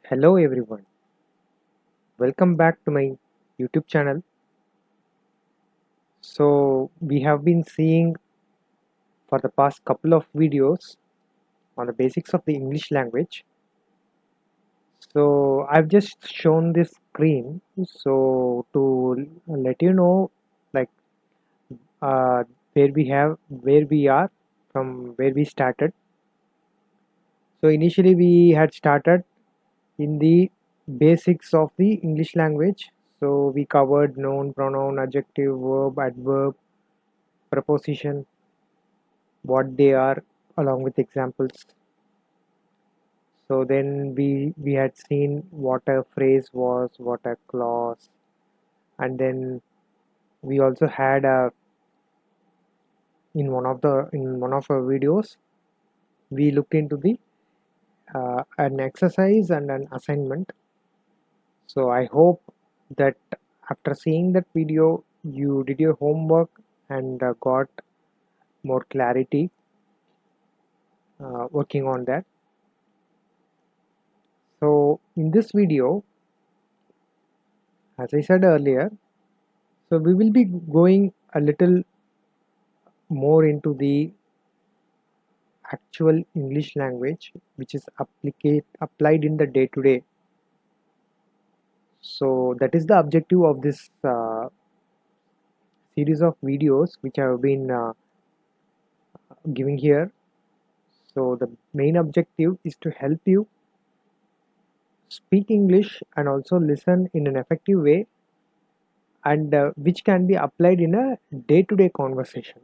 Hello everyone, welcome back to my YouTube channel. So we have been seeing for the past couple of videos on the basics of the English language. So I've just shown this screen so to let you know like uh, where we are from where we started. So initially we had started in the basics of the English language. So we covered noun, pronoun, adjective, verb, adverb, preposition, what they are, along with examples. So then we had seen what a phrase was, what a clause, and then we also had a in one of our videos we looked into the an exercise and an assignment. So I hope that after seeing that video you did your homework and got more clarity working on that. So in this video, as I said earlier, so we will be going a little more into the actual English language which is applied in the day to day. So that is the objective of this series of videos which I have been giving here. So the main objective is to help you speak English and also listen in an effective way, and which can be applied in a day to day conversation.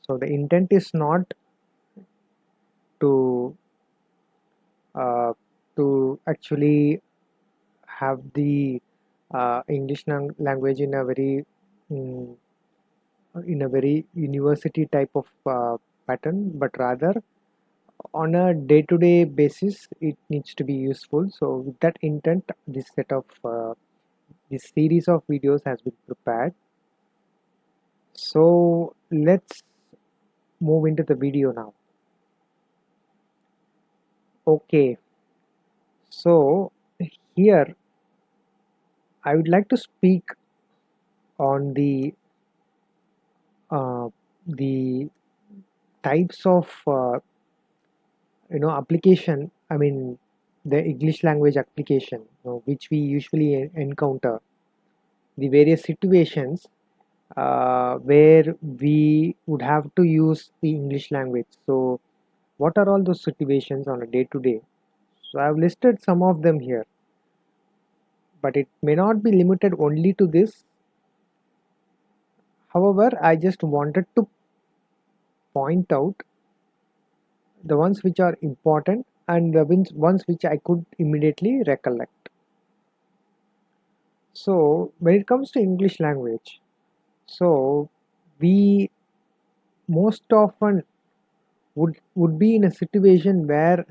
So the intent is not to uh, to actually have the English language mm, in a very university type of pattern, but rather on a day-to-day basis it needs to be useful. So with that intent, this series of videos has been prepared. So let's move into the video now. Okay, so here I would like to speak on uh, the types of application. I mean the English language application, which we usually encounter, the various situations where we would have to use the English language. So what are all those situations on a day to day? So I've listed some of them here, but it may not be limited only to this. However, I just wanted to point out the ones which are important and the ones which I could immediately recollect. So when it comes to English language, so we most often would be in a situation where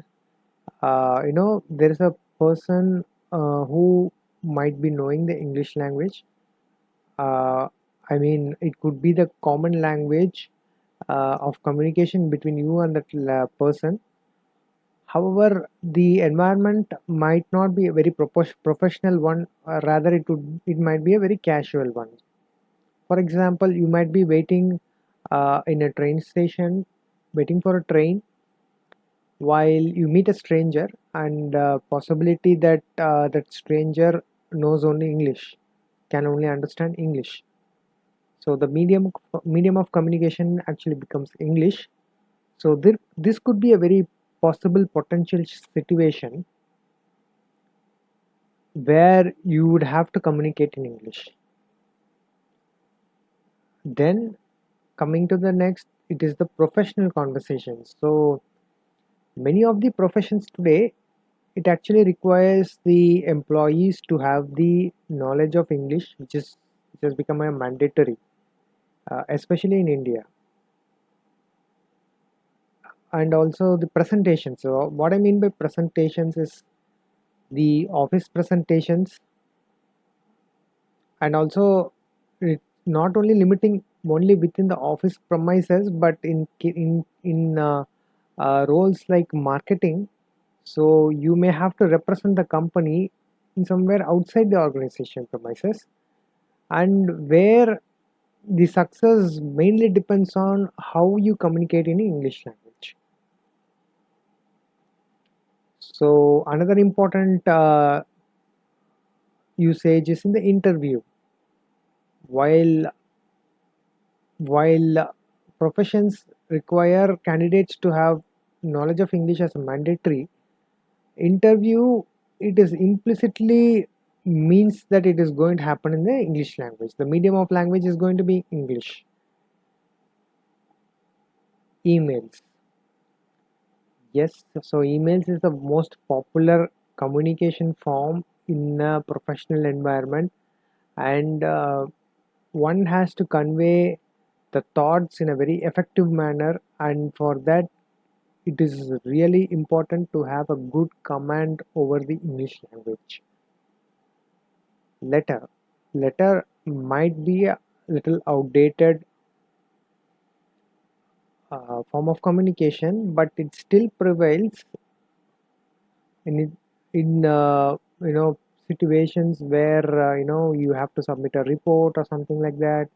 there is a person who might be knowing the English language. uh, I mean it could be the common language of communication between you and that person. However, the environment might not be a very professional one, rather it might be a very casual one. For example, you might be waiting in a train station, waiting for a train, while you meet a stranger, and possibility that that stranger knows only English, can only understand English. So the medium of communication actually becomes English. So this could be a very possible potential situation where you would have to communicate in English. Then coming to the next, it is the professional conversations. So many of the professions today, it actually requires the employees to have the knowledge of English, which has become a mandatory, especially in India. And also the presentations. So what I mean by presentations is the office presentations, and also it not only limiting only within the office premises, but in roles like marketing. So you may have to represent the company in somewhere outside the organization premises, and where the success mainly depends on how you communicate in English language. So another important usage is in the interview. While professions require candidates to have knowledge of English as a mandatory, interview, it is implicitly means that it is going to happen in the English language. The medium of language is going to be English. Emails. Yes, so emails is the most popular communication form in a professional environment, and one has to convey the thoughts in a very effective manner, and for that it is really important to have a good command over the English language. Letter might be a little outdated form of communication, but it still prevails in situations where you have to submit a report or something like that,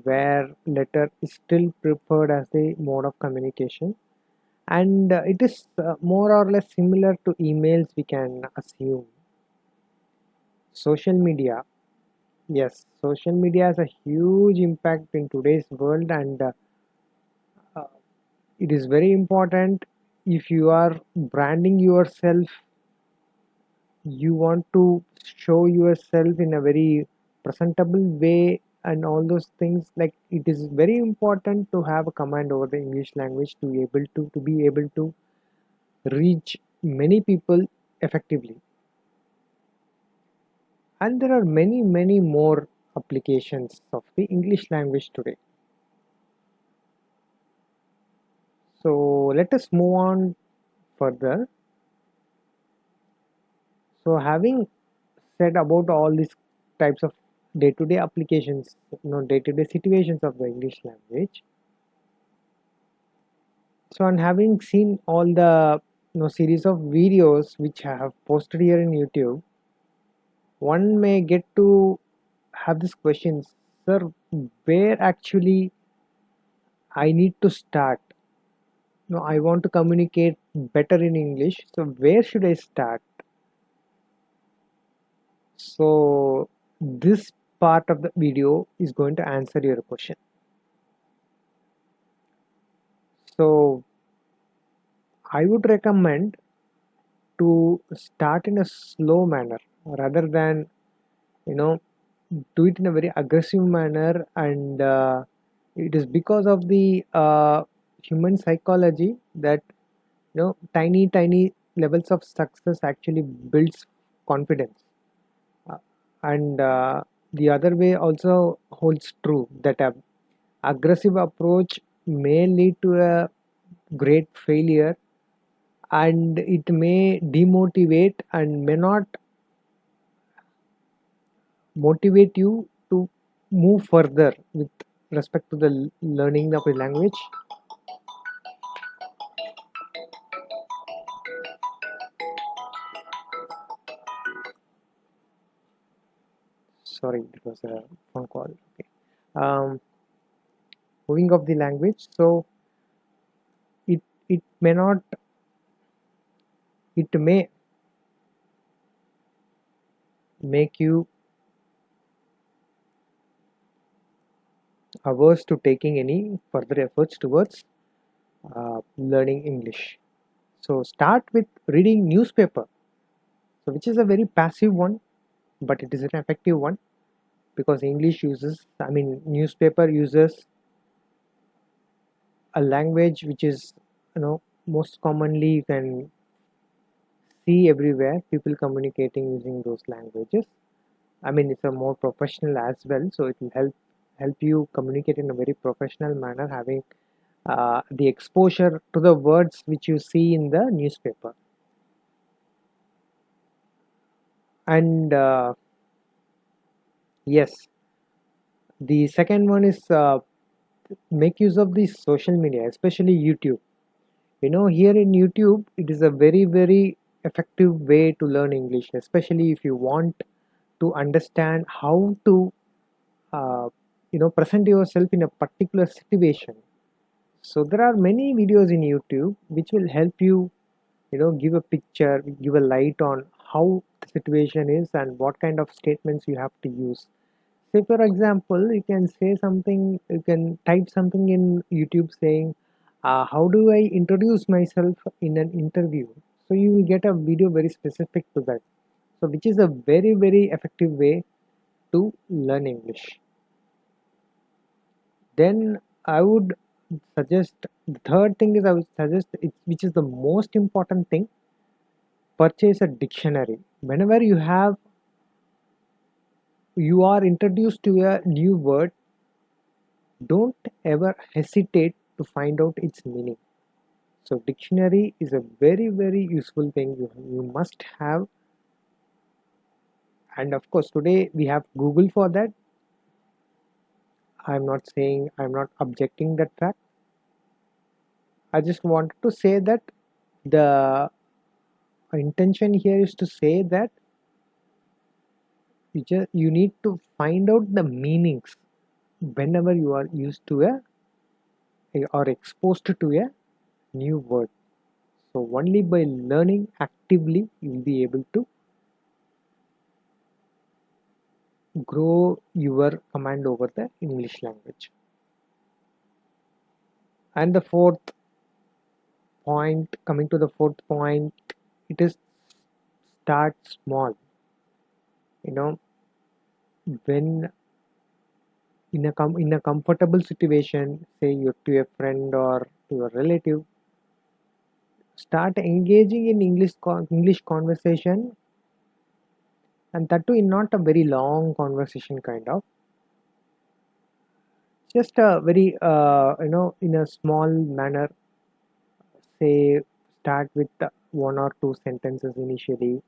where letter is still preferred as the mode of communication, and it is more or less similar to emails, we can assume. Social media. Yes, social media has a huge impact in today's world, and uh, it is very important. If you are branding yourself, you want to show yourself in a very presentable way and all those things, like it is very important to have a command over the English language to be able to reach many people effectively. And there are many more applications of the English language today. So let us move on further. So having said about all these types of day-to-day applications, day-to-day situations of the English language, so on having seen all the series of videos which I have posted here in YouTube, one may get to have this question, sir, where actually I need to start? No, I want to communicate better in English, so where should I start? So this part of the video is going to answer your question. So I would recommend to start in a slow manner rather than you know do it in a very aggressive manner, and it is because of the human psychology that tiny levels of success actually builds confidence. Uh, and the other way also holds true, that a aggressive approach may lead to a great failure, and it may demotivate and may not motivate you to move further with respect to the learning of a language. Sorry, it was a phone call. Okay. Moving of the language, so it may not, it may make you averse to taking any further efforts towards learning English. So start with reading newspaper, so which is a very passive one, but it is an effective one, because newspaper uses a language which is most commonly you can see everywhere, people communicating using those languages. It's a more professional as well, so it will help you communicate in a very professional manner, having the exposure to the words which you see in the newspaper. And yes, the second one is make use of the social media, especially YouTube. Here in YouTube, it is a very effective way to learn English, especially if you want to understand how to uh, present yourself in a particular situation. So there are many videos in YouTube which will help you, give a picture, give a light on how the situation is and what kind of statements you have to use. Say for example, you can say something, you can type something in YouTube saying, how do I introduce myself in an interview? So you will get a video very specific to that. So which is a very, very effective way to learn English. Then I would suggest, the third thing is I would suggest, which is the most important thing, purchase a dictionary. Whenever you are introduced to a new word, don't ever hesitate to find out its meaning. So dictionary is a very, very useful thing you must have. And of course today we have Google for that. I'm not objecting that fact. I just wanted to say that the intention here is to say that you need to find out the meanings whenever you are used to or exposed to a new word. So only by learning actively you will be able to grow your command over the English language. And the fourth point, coming to the fourth point, it is start small. You know, when in a comfortable situation, say you're to a friend or to a relative, start engaging in English conversation, and that too in not a very long conversation kind of, just a very in a small manner. Say start with one or two sentences initially,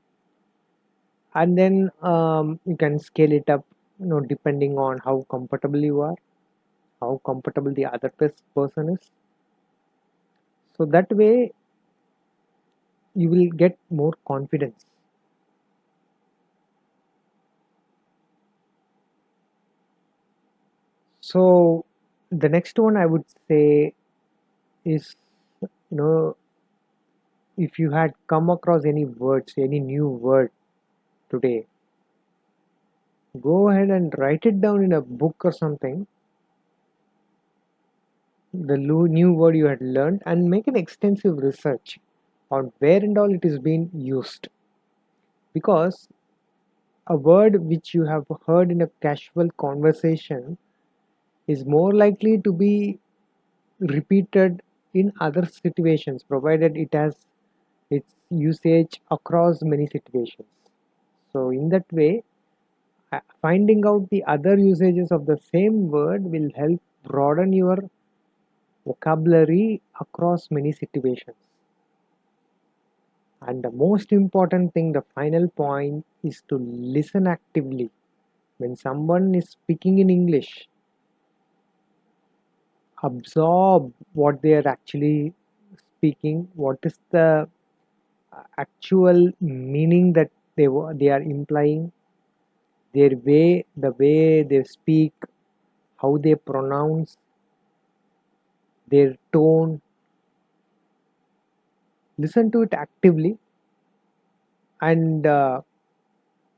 and then you can scale it up, depending on how comfortable you are, how comfortable the other person is. So that way you will get more confidence. So the next one I would say is, if you had come across any words, any new word today, go ahead and write it down in a book or something, the new word you had learned, and make an extensive research on where and all it is being used. Because a word which you have heard in a casual conversation is more likely to be repeated in other situations, provided it has its usage across many situations. So in that way, finding out the other usages of the same word will help broaden your vocabulary across many situations. And the most important thing, the final point, is to listen actively. When someone is speaking in English, absorb what they are actually speaking, what is the actual meaning that they are implying, the way they speak, how they pronounce, their tone. Listen to it actively, and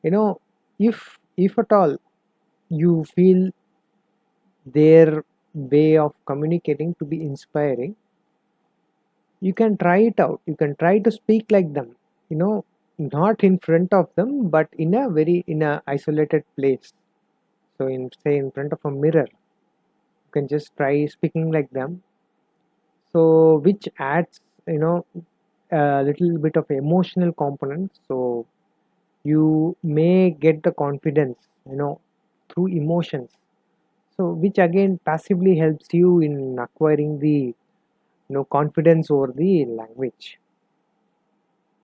you know if at all you feel their way of communicating to be inspiring, you can try it out. You can try to speak like them, not in front of them, but in a isolated place. So in, say, in front of a mirror, you can just try speaking like them, so which adds, a little bit of emotional component. So you may get the confidence, through emotions, so which again passively helps you in acquiring the confidence over the language.